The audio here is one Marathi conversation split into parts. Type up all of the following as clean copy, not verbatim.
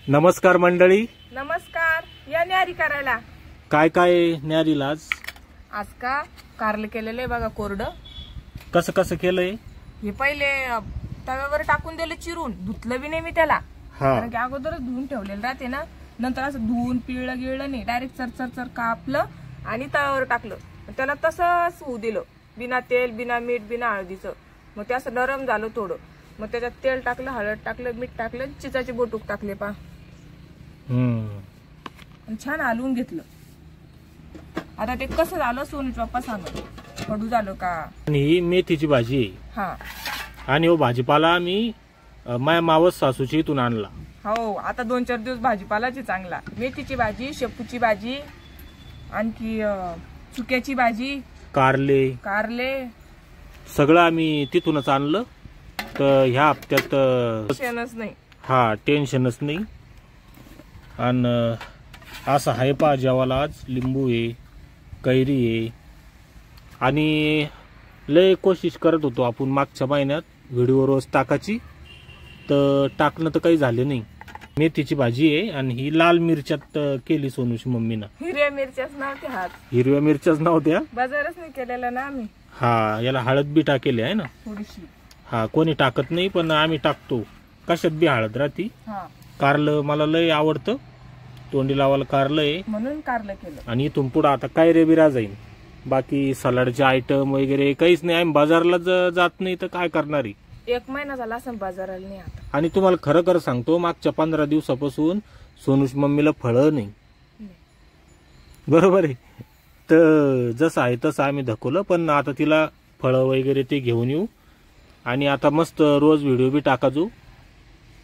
नमस्कार मंडळी. नमस्कार. या न्यारी करायला काय काय न्यारीला आज का कारले केलेले बघा कोरडं. कसं कसं केलंय? हे पहिले तव्यावर टाकून दिले चिरून, धुतलं बी नाही मी त्याला, कारण की अगोदरच धुवून ठेवलेलं राहते ना. नंतर असं धुवून पिळलं गिळलं नाही, डायरेक्ट चरचर कापलं आणि तव्यावर टाकलं. त्याला तसंच होऊ दिलं, बिना तेल बिना मीठ बिना हळदीचं. मग ते असं नरम झालं थोडं. मग त्याच्यात तेल टाकलं, हळद टाकलं, मीठ टाकलं, चिचाचे बोटूक टाकले पा छान हलवून घेतलं. आता ते कसं झालं सोनूच पप्पा सांगत, कडू झालं का. ही मेथीची भाजी आहे. हा, आणि हो भाजीपाला मी माया मावस सासूची इथून आणला. हो, आता 2-4 दिवस भाजीपालाची चांगला. मेथीची भाजी, शेपूची भाजी, आणखी चुक्याची भाजी, कारले सगळं आम्ही तिथूनच आणलं. तर ह्या हप्त्यात टेन्शनच नाही. हा, टेन्शनच नाही. आणि असं आहे पा जेवायला आज लिंबू आहे, कैरी आहे. आणि लय कोशिश करत होतो आपण मागच्या महिन्यात व्हिडिओ रोज टाकायची, तर टाकणं तर काही झाले नाही. मेथीची भाजी आहे आणि ही लाल मिरच्यात केली सोनूची मम्मीनं. हिरव्या मिरच्याच नव्हत्या, हात हिरव्या मिरच्याच नव्हत्या, बाजारच नाही केलेला ना आम्ही. हा, याला हळद बी टाकेली आहे ना थोडीशी. हा, कोणी टाकत नाही पण आम्ही टाकतो. कशात बी हळद राहती. कारलं मला लय आवडतं, तोंडी लावायला कारलं आहे म्हणून कारलं केलं. आणि इथून पुढे आता काय रेबिरा जाईल. बाकी सलाडचे आयटम वगैरे काहीच नाही. आम्ही बाजारला जात नाही तर काय करणार आहे. 1 महिना झाला असं बाजाराला नाही आता. आणि तुम्हाला खरं खरं सांगतो, मागच्या 15 दिवसापासून सोनूच मम्मीला फळं नाही. बरोबर आहे. तर जसं आहे तसं आम्ही धकवलं, पण आता तिला फळं वगैरे ते घेऊन येऊ. आणि आता मस्त रोज व्हिडिओ बी टाकाजू.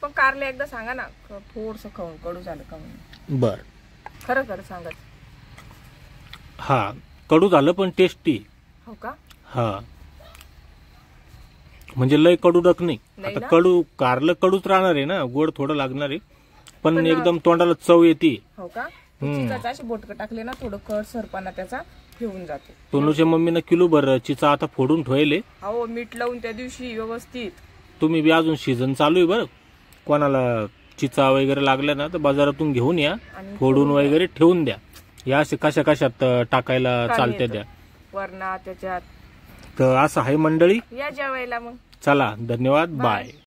पण कारले एकदा सांगा ना, थोडस खाऊन कडू झालं का म्हणून. बर, खरं खरं सांगा. हा, कडू झालं पण टेस्टी. हो का. हा, म्हणजे लय कडू डक नाही. आता कडू कारलं कडूच राहणार आहे ना, गोड थोडं लागणार आहे, पण एकदम तोंडाला चव येते. हो का. चिचाचे बोटक टाकले ना, थोडं कड सरपणा त्याचा घेऊन जातो. सोनूच्या मम्मीनं किलो भर चिचा आता फोडून ठेवले. हो, मीठ लावून त्या दिवशी व्यवस्थित. तुम्ही बी अजून सीझन चालू आहे बरं. कोणाला चिचा वगैरे लागल्या ना तर बाजारातून घेऊन या, फोडून वगैरे ठेवून द्या. या असे कशा कशात टाकायला चालते द्या वरणा त्याच्यात. तर असं आहे मंडळी. या जेवायला मग. चला, धन्यवाद, बाय.